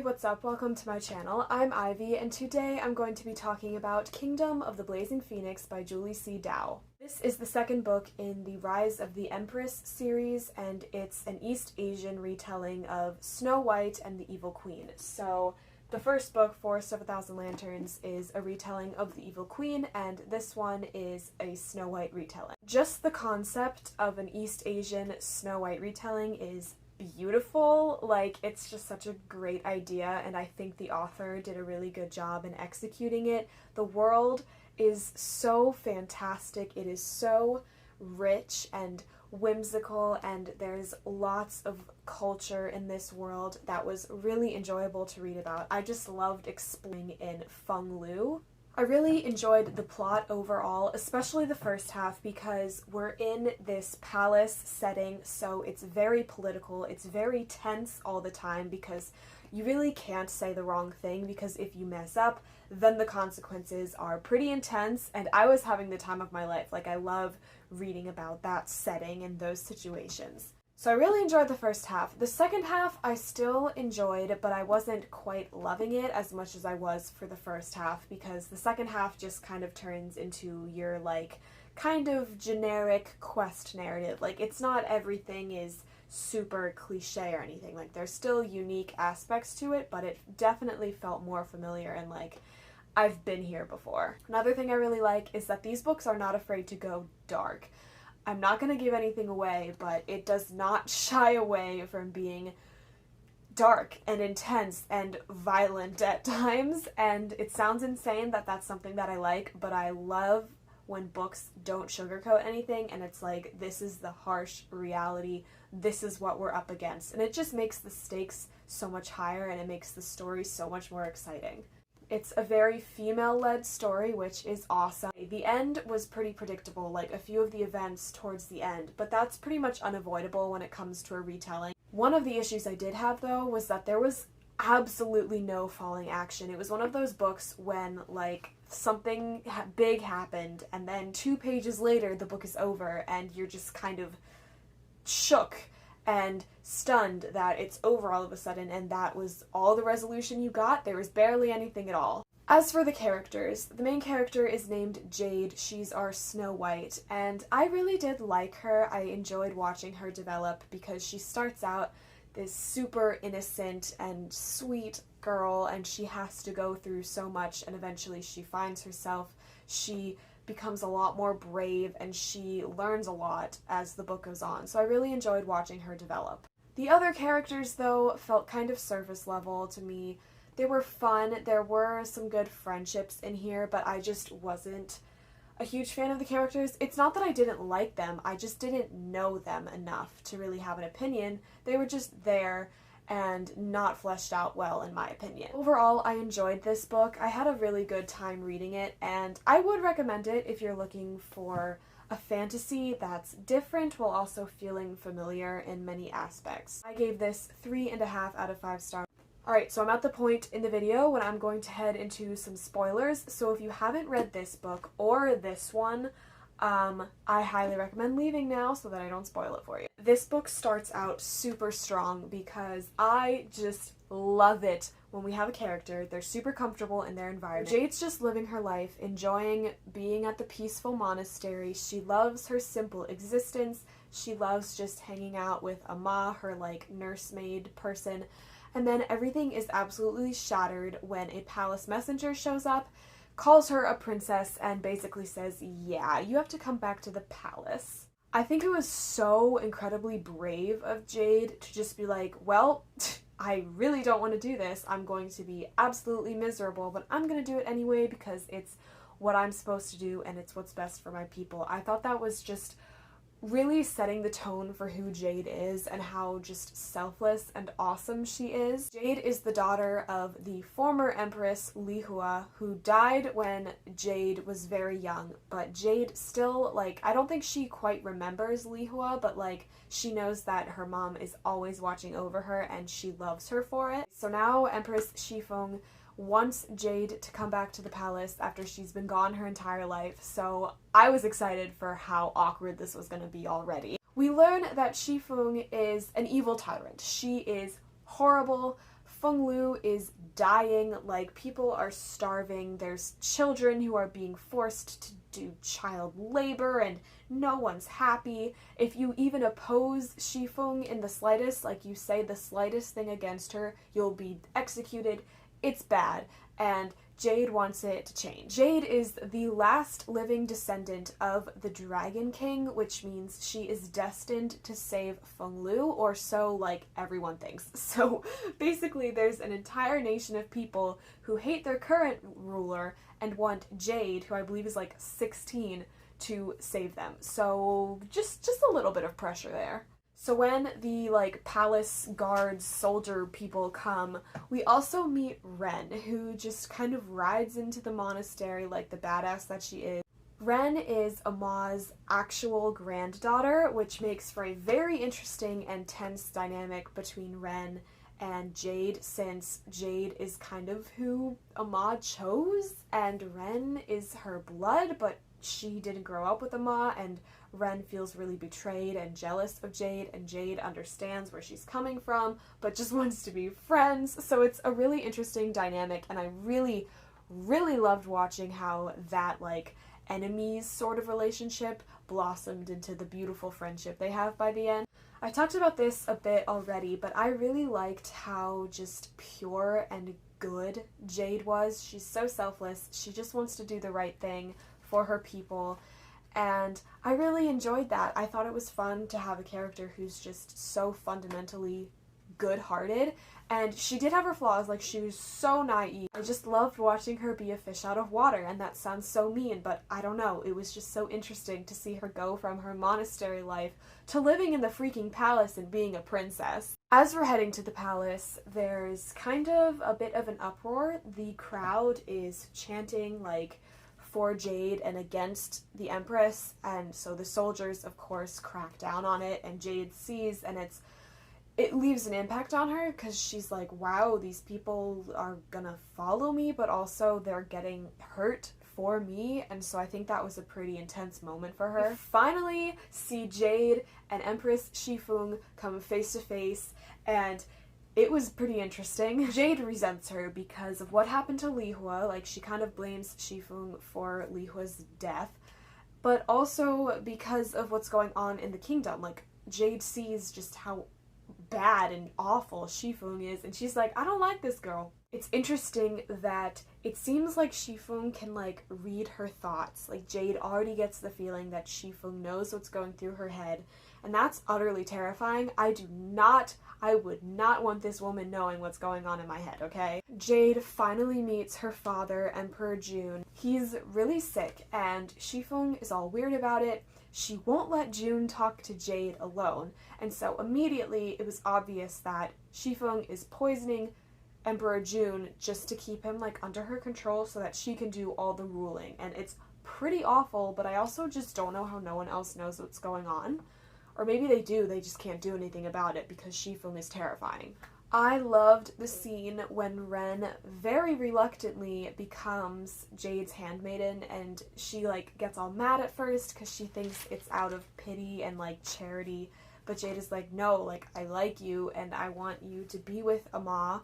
Hey, what's up? Welcome to my channel. I'm Ivy, and today I'm going to be talking about Kingdom of the Blazing Phoenix by Julie C. Dao. This is the second book in the Rise of the Empress series, and it's an East Asian retelling of Snow White and the Evil Queen. So the first book, Forest of a Thousand Lanterns, is a retelling of the Evil Queen, and this one is a Snow White retelling. Just the concept of an East Asian Snow White retelling is beautiful. Like, it's just such a great idea, and I think the author did a really good job in executing it. The world is so fantastic. It is so rich and whimsical, and there's lots of culture in this world that was really enjoyable to read about. I just loved exploring in Feng Lu. I really enjoyed the plot overall, especially the first half, because we're in this palace setting, so it's very political, it's very tense all the time because you really can't say the wrong thing, because if you mess up, then the consequences are pretty intense, and I was having the time of my life. Like, I love reading about that setting and those situations. So I really enjoyed the first half. The second half I still enjoyed, but I wasn't quite loving it as much as I was for the first half, because the second half just kind of turns into your, like, kind of generic quest narrative. Like, it's not everything is super cliche or anything. Like, there's still unique aspects to it, but it definitely felt more familiar and like I've been here before. Another thing I really like is that these books are not afraid to go dark. I'm not going to give anything away, but it does not shy away from being dark and intense and violent at times, and it sounds insane that that's something that I like, but I love when books don't sugarcoat anything and it's like, this is the harsh reality, this is what we're up against, and it just makes the stakes so much higher and it makes the story so much more exciting. It's a very female-led story, which is awesome. The end was pretty predictable, like a few of the events towards the end, but that's pretty much unavoidable when it comes to a retelling. One of the issues I did have, though, was that there was absolutely no falling action. It was one of those books when, like, something big happened, and then 2 pages later the book is over, and you're just kind of shook and stunned that it's over all of a sudden, and that was all the resolution you got. There was barely anything at all. As for the characters, the main character is named Jade. She's our Snow White, and I really did like her. I enjoyed watching her develop because she starts out this super innocent and sweet girl, and she has to go through so much, and eventually she finds herself. She becomes a lot more brave, and she learns a lot as the book goes on, so I really enjoyed watching her develop. The other characters, though, felt kind of surface level to me. They were fun, there were some good friendships in here, but I just wasn't a huge fan of the characters. It's not that I didn't like them, I just didn't know them enough to really have an opinion. They were just there and not fleshed out well, in my opinion. Overall, I enjoyed this book. I had a really good time reading it, and I would recommend it if you're looking for a fantasy that's different while also feeling familiar in many aspects. I gave this 3.5 out of 5 stars. Alright, so I'm at the point in the video when I'm going to head into some spoilers, so if you haven't read this book or this one, I highly recommend leaving now so that I don't spoil it for you. This book starts out super strong because I just love it when we have a character, they're super comfortable in their environment. Jade's just living her life, enjoying being at the peaceful monastery. She loves her simple existence. She loves just hanging out with Ama, her like nursemaid person. And then everything is absolutely shattered when a palace messenger shows up, calls her a princess, and basically says, yeah, you have to come back to the palace. I think it was so incredibly brave of Jade to just be like, well, I really don't want to do this. I'm going to be absolutely miserable, but I'm going to do it anyway because it's what I'm supposed to do and it's what's best for my people. I thought that was just really setting the tone for who Jade is and how just selfless and awesome she is. Jade is the daughter of the former Empress Li Hua, who died when Jade was very young, but Jade still, like, I don't think she quite remembers Li Hua, but like, she knows that her mom is always watching over her and she loves her for it. So now Empress Shifeng wants Jade to come back to the palace after she's been gone her entire life, so I was excited for how awkward this was going to be already. We learn that Shifeng is an evil tyrant. She is horrible, Fenglu is dying, like people are starving, there's children who are being forced to do child labor and no one's happy. If you even oppose Shifeng in the slightest, like you say the slightest thing against her, you'll be executed. It's bad, and Jade wants it to change. Jade is the last living descendant of the Dragon King, which means she is destined to save Fenglu, or so, like, everyone thinks. So basically there's an entire nation of people who hate their current ruler and want Jade, who I believe is like 16, to save them. So just a little bit of pressure there. So when the, like, palace guards, soldier people come, we also meet Ren, who just kind of rides into the monastery like the badass that she is. Ren is Ama's actual granddaughter, which makes for a very interesting and tense dynamic between Ren and Jade, since Jade is kind of who Ama chose, and Ren is her blood, but she didn't grow up with Ama, and Ren feels really betrayed and jealous of Jade, and Jade understands where she's coming from, but just wants to be friends. So it's a really interesting dynamic, and I really, really loved watching how that, like, enemies sort of relationship blossomed into the beautiful friendship they have by the end. I talked about this a bit already, but I really liked how just pure and good Jade was. She's so selfless. She just wants to do the right thing for her people, and I really enjoyed that. I thought it was fun to have a character who's just so fundamentally good-hearted, and she did have her flaws, like she was so naive. I just loved watching her be a fish out of water, and that sounds so mean, but I don't know, it was just so interesting to see her go from her monastery life to living in the freaking palace and being a princess. As we're heading to the palace, there's kind of a bit of an uproar. The crowd is chanting, like, for Jade and against the Empress, and so the soldiers, of course, crack down on it, and Jade sees, and it leaves an impact on her, because she's like, wow, these people are gonna follow me, but also they're getting hurt for me, and so I think that was a pretty intense moment for her. We finally see Jade and Empress Shifeng come face to face, and it was pretty interesting. Jade resents her because of what happened to Lihua, like she kind of blames Shifeng for Lihua's death, but also because of what's going on in the kingdom. Like, Jade sees just how bad and awful Shifeng is, and she's like, I don't like this girl. It's interesting that it seems like Shifeng can, like, read her thoughts. Like, Jade already gets the feeling that Shifeng knows what's going through her head, and that's utterly terrifying. I would not want this woman knowing what's going on in my head, okay? Jade finally meets her father, Emperor June. He's really sick, and Shifeng is all weird about it. She won't let June talk to Jade alone, and so immediately it was obvious that Shifeng is poisoning Emperor June just to keep him, like, under her control so that she can do all the ruling, and it's pretty awful, but I also just don't know how no one else knows what's going on. Or maybe they do, they just can't do anything about it because Shifeng is terrifying. I loved the scene when Ren very reluctantly becomes Jade's handmaiden, and she, like, gets all mad at first because she thinks it's out of pity and, like, charity, but Jade is like, no, like, I like you and I want you to be with Ama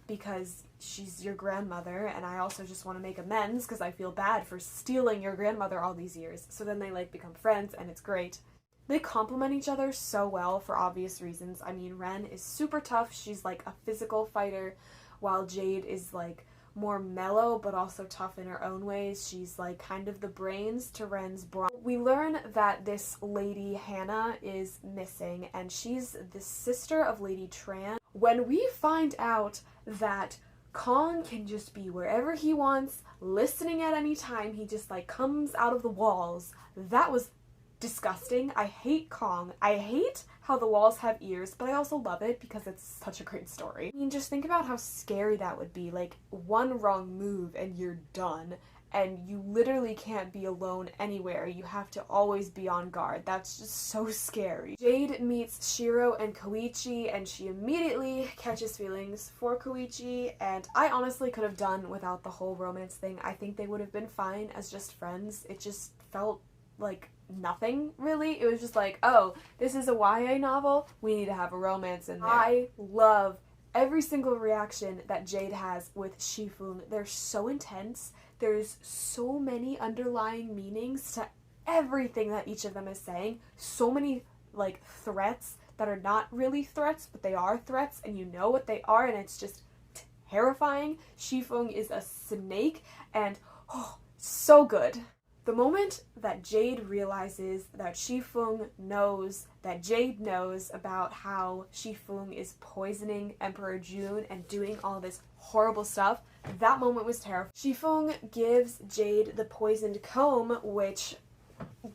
because she's your grandmother, and I also just want to make amends because I feel bad for stealing your grandmother all these years. So then they, like, become friends, and it's great. They complement each other so well for obvious reasons. I mean, Ren is super tough. She's, like, a physical fighter, while Jade is, like, more mellow but also tough in her own ways. She's, like, kind of the brains to Ren's brawn. We learn that this Lady Hannah is missing, and she's the sister of Lady Tran. When we find out that Kong can just be wherever he wants, listening at any time, he just, like, comes out of the walls, that was disgusting. I hate Kong. I hate how the walls have ears, but I also love it because it's such a great story. I mean, just think about how scary that would be. Like, one wrong move and you're done, and you literally can't be alone anywhere. You have to always be on guard. That's just so scary. Jade meets Shiro and Koichi, and she immediately catches feelings for Koichi, and I honestly could have done without the whole romance thing. I think they would have been fine as just friends. It just felt like nothing, really. It was just like, oh, this is a YA novel, we need to have a romance in there. I love Every single reaction that Jade has with Shifeng, they're so intense. There's so many underlying meanings to everything that each of them is saying. So many, like, threats that are not really threats, but they are threats, and you know what they are, and it's just terrifying. Shifeng is a snake, and so good. The moment that Jade realizes that Shifeng knows that Jade knows about how Shifeng is poisoning Emperor June and doing all this horrible stuff, that moment was terrifying. Shifeng gives Jade the poisoned comb, which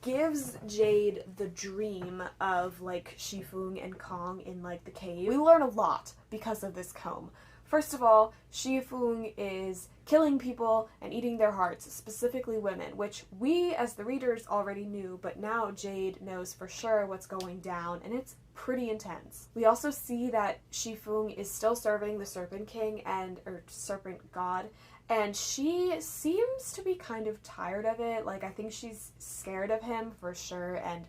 gives Jade the dream of, like, Shifeng and Kong in, like, the cave. We learn a lot because of this comb. First of all, Shifeng is killing people and eating their hearts, specifically women, which we as the readers already knew, but now Jade knows for sure what's going down, and it's pretty intense. We also see that Shifeng is still serving the Serpent King or Serpent God, and she seems to be kind of tired of it. Like, I think she's scared of him for sure, and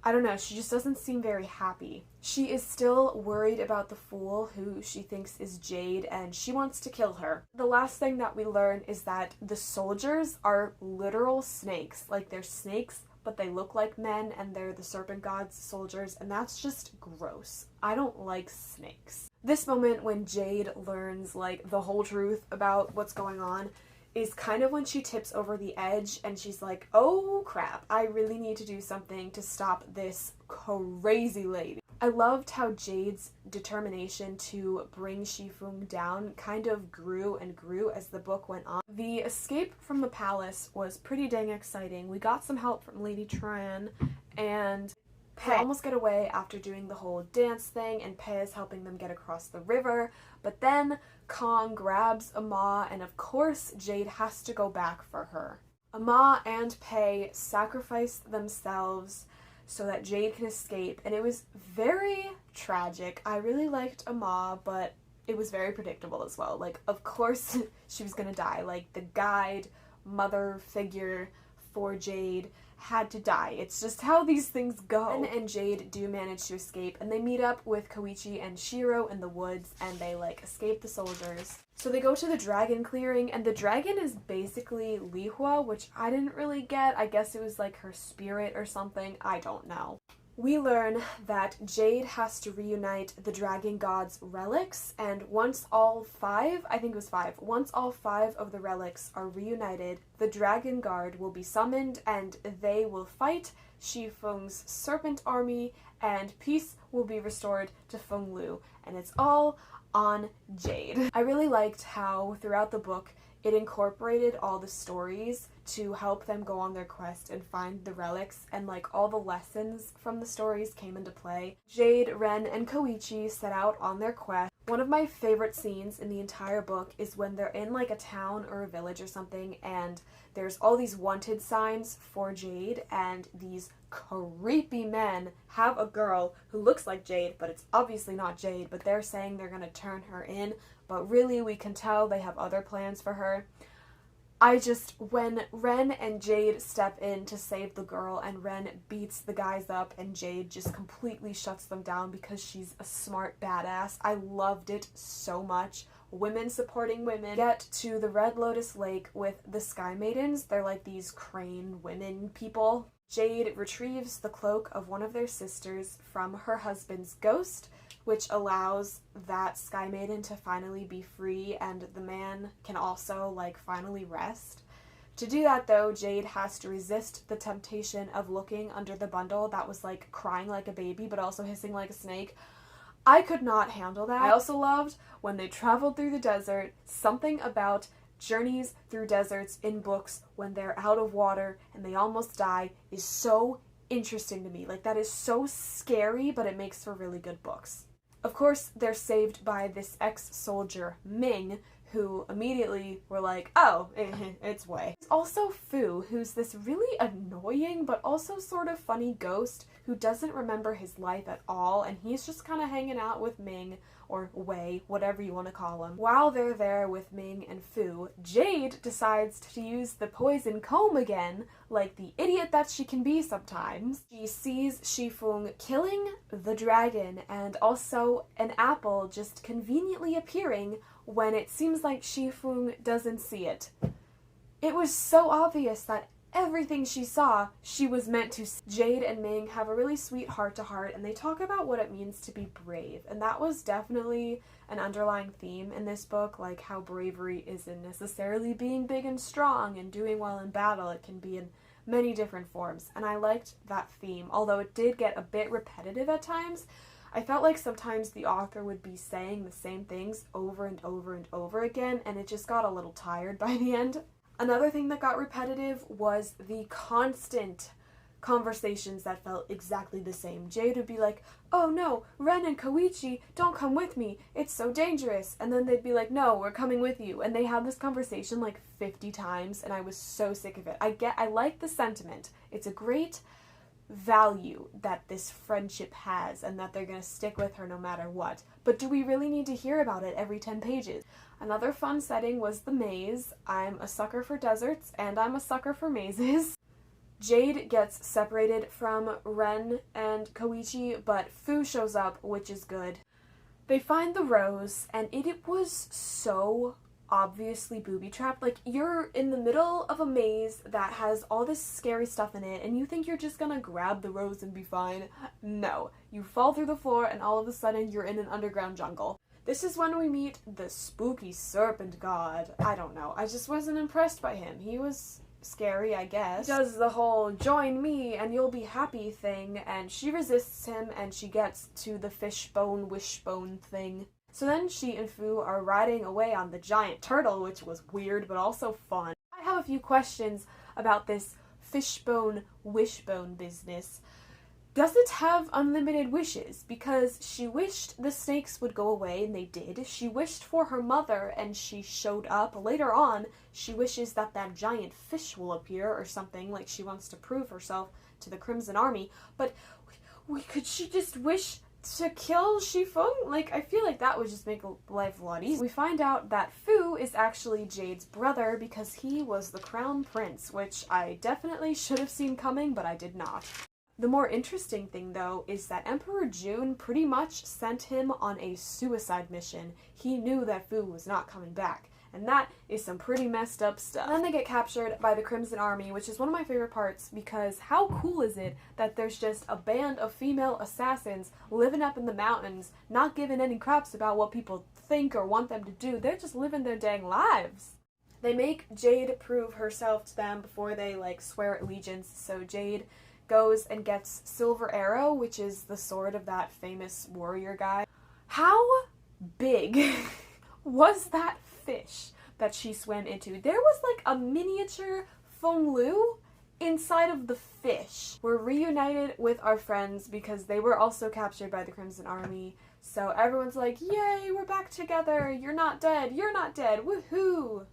I don't know, she just doesn't seem very happy. She is still worried about the fool who she thinks is Jade, and she wants to kill her. The last thing that we learn is that the soldiers are literal snakes. Like, they're snakes, but they look like men, and they're the Serpent God's soldiers, and that's just gross. I don't like snakes. This moment when Jade learns, like, the whole truth about what's going on is kind of when she tips over the edge and she's like, oh crap, I really need to do something to stop this crazy lady. I loved how Jade's determination to bring Shifeng down kind of grew and grew as the book went on. The escape from the palace was pretty dang exciting. We got some help from Lady Tran, and Pei almost get away after doing the whole dance thing, and Pei is helping them get across the river, but then Kong grabs Ama, and of course Jade has to go back for her. Ama and Pei sacrifice themselves so that Jade can escape, and it was very tragic. I really liked Ama, but it was very predictable as well. Like, of course she was gonna die. Like, the guide, mother figure for Jade had to die. It's just how these things go. Ren and Jade do manage to escape, and they meet up with Koichi and Shiro in the woods, and they, like, escape the soldiers. So they go to the dragon clearing, and the dragon is basically Lihua, which I didn't really get. I guess it was like her spirit or something. I don't know. We learn that Jade has to reunite the Dragon God's relics, and once all five of the relics are reunited, the Dragon Guard will be summoned and they will fight Shifeng's serpent army, and peace will be restored to Fenglu, and it's all on Jade. I really liked how throughout the book it incorporated all the stories to help them go on their quest and find the relics, and, like, all the lessons from the stories came into play. Jade, Ren, and Koichi set out on their quest. One of my favorite scenes in the entire book is when they're in, like, a town or a village or something, and there's all these wanted signs for Jade, and these creepy men have a girl who looks like Jade, but it's obviously not Jade, but they're saying they're gonna turn her in, but really we can tell they have other plans for her. When Ren and Jade step in to save the girl, and Ren beats the guys up and Jade just completely shuts them down because she's a smart badass, I loved it so much. Women supporting women. Get to the Red Lotus Lake with the Sky Maidens. They're like these crane women people. Jade retrieves the cloak of one of their sisters from her husband's ghost, which allows that Sky Maiden to finally be free, and the man can also, like, finally rest. To do that, though, Jade has to resist the temptation of looking under the bundle that was, like, crying like a baby but also hissing like a snake. I could not handle that. I also loved when they traveled through the desert. Something about journeys through deserts in books when they're out of water and they almost die is so interesting to me. Like, that is so scary, but it makes for really good books. Of course, they're saved by this ex-soldier, Ming, who immediately were like, oh, it's Wei. There's also Fu, who's this really annoying but also sort of funny ghost who doesn't remember his life at all, and he's just kind of hanging out with Ming or Wei, whatever you want to call him. While they're there with Ming and Fu, Jade decides to use the poison comb again, like the idiot that she can be sometimes. She sees Shifeng killing the dragon and also an apple just conveniently appearing when it seems like Shifeng doesn't see it. It was so obvious that everything she saw, she was meant to see. Jade and Ming have a really sweet heart-to-heart, and they talk about what it means to be brave, and that was definitely an underlying theme in this book, like how bravery isn't necessarily being big and strong and doing well in battle. It can be in many different forms, and I liked that theme, although it did get a bit repetitive at times. I felt like sometimes the author would be saying the same things over and over and over again, and it just got a little tired by the end. Another thing that got repetitive was the constant conversations that felt exactly the same. Jade would be like, "Oh no, Ren and Koichi, don't come with me, it's so dangerous." And then they'd be like, "No, we're coming with you." And they had this conversation like 50 times, and I was so sick of it. I like the sentiment. It's a great value that this friendship has and that they're going to stick with her no matter what. But do we really need to hear about it every 10 pages? Another fun setting was the maze. I'm a sucker for deserts and I'm a sucker for mazes. Jade gets separated from Ren and Koichi, but Fu shows up, which is good. They find the rose, and it was so obviously booby-trapped. Like, you're in the middle of a maze that has all this scary stuff in it, and you think you're just gonna grab the rose and be fine. No. You fall through the floor, and all of a sudden you're in an underground jungle. This is when we meet the spooky serpent god. I don't know. I just wasn't impressed by him. He was scary, I guess. He does the whole "join me and you'll be happy" thing, and she resists him, and she gets to the fishbone wishbone thing. So then she and Fu are riding away on the giant turtle, which was weird but also fun. I have a few questions about this fishbone wishbone business. Does it have unlimited wishes? Because she wished the snakes would go away, and they did. She wished for her mother, and she showed up. Later on, she wishes that that giant fish will appear or something, like she wants to prove herself to the Crimson Army. But could she just wish to kill Shifeng? Like, I feel like that would just make life a lot easier. We find out that Fu is actually Jade's brother because he was the crown prince, which I definitely should have seen coming, but I did not. The more interesting thing, though, is that Emperor June pretty much sent him on a suicide mission. He knew that Fu was not coming back, and that is some pretty messed up stuff. And then they get captured by the Crimson Army, which is one of my favorite parts, because how cool is it that there's just a band of female assassins living up in the mountains, not giving any craps about what people think or want them to do. They're just living their dang lives. They make Jade prove herself to them before they, like, swear allegiance, so Jade goes and gets Silver Arrow, which is the sword of that famous warrior guy. How big was that fish that she swam into? There was like a miniature Feng Lu inside of the fish. We're reunited with our friends because they were also captured by the Crimson Army. So everyone's like, "Yay, we're back together. You're not dead. You're not dead. Woohoo!"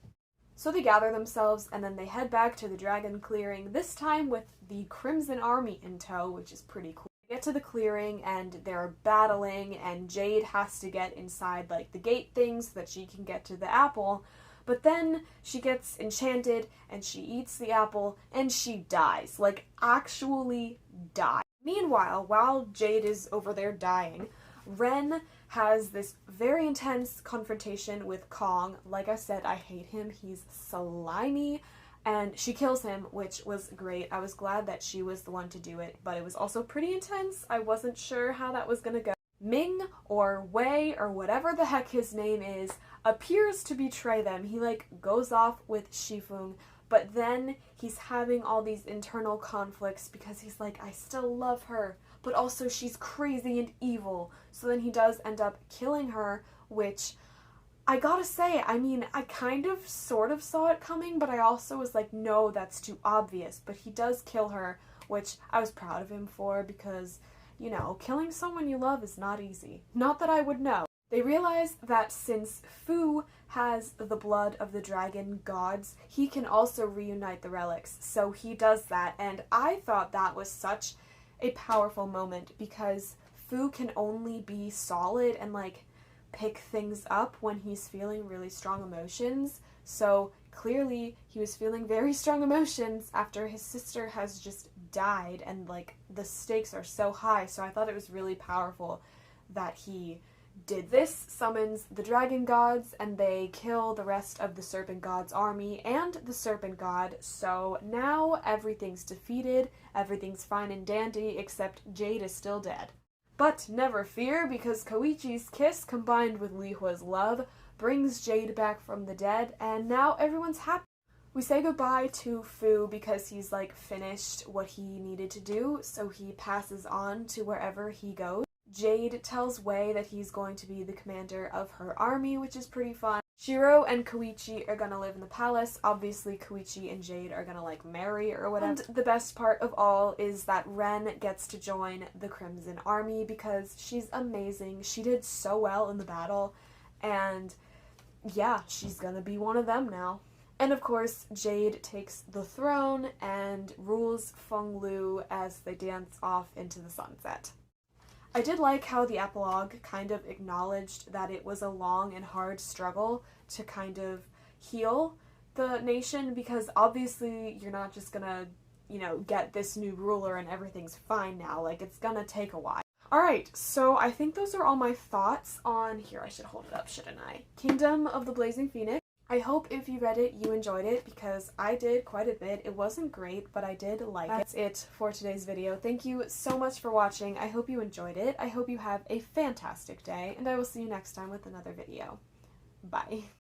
So they gather themselves, and then they head back to the dragon clearing, this time with the Crimson Army in tow, which is pretty cool. They get to the clearing, and they're battling, and Jade has to get inside, like, the gate things so that she can get to the apple. But then she gets enchanted, and she eats the apple, and she dies. Like, actually dies. Meanwhile, while Jade is over there dying, Ren has this very intense confrontation with Kong. Like I said, I hate him. He's slimy. And she kills him, which was great. I was glad that she was the one to do it, but it was also pretty intense. I wasn't sure how that was gonna go. Ming, or Wei, or whatever the heck his name is, appears to betray them. He, like, goes off with Shifeng, but then he's having all these internal conflicts because he's like, I still love her, but also she's crazy and evil. So then he does end up killing her, which I gotta say, I mean, I kind of sort of saw it coming, but I also was like, no, that's too obvious. But he does kill her, which I was proud of him for because, you know, killing someone you love is not easy. Not that I would know. They realize that since Fu has the blood of the dragon gods, he can also reunite the relics. So he does that, and I thought that was such a powerful moment because Fu can only be solid and, like, pick things up when he's feeling really strong emotions. So clearly he was feeling very strong emotions after his sister has just died, and like the stakes are so high. So I thought it was really powerful that he did this, summons the dragon gods, and they kill the rest of the serpent god's army and the serpent god. So now everything's defeated, everything's fine and dandy, except Jade is still dead. But never fear, because Koichi's kiss combined with Li Hua's love brings Jade back from the dead, and now everyone's happy. We say goodbye to Fu because he's like finished what he needed to do, so he passes on to wherever he goes. Jade tells Wei that he's going to be the commander of her army, which is pretty fun. Shiro and Koichi are gonna live in the palace. Obviously, Koichi and Jade are gonna like marry or whatever. And the best part of all is that Ren gets to join the Crimson Army because she's amazing. She did so well in the battle, and yeah, she's gonna be one of them now. And of course, Jade takes the throne and rules Feng Lu as they dance off into the sunset. I did like how the epilogue kind of acknowledged that it was a long and hard struggle to kind of heal the nation, because obviously you're not just gonna, get this new ruler and everything's fine now. Like, it's gonna take a while. Alright, so I think those are all my thoughts on, here, I should hold it up, shouldn't I? Kingdom of the Blazing Phoenix. I hope if you read it, you enjoyed it, because I did quite a bit. It wasn't great, but I did like it. That's it for today's video. Thank you so much for watching. I hope you enjoyed it. I hope you have a fantastic day, and I will see you next time with another video. Bye.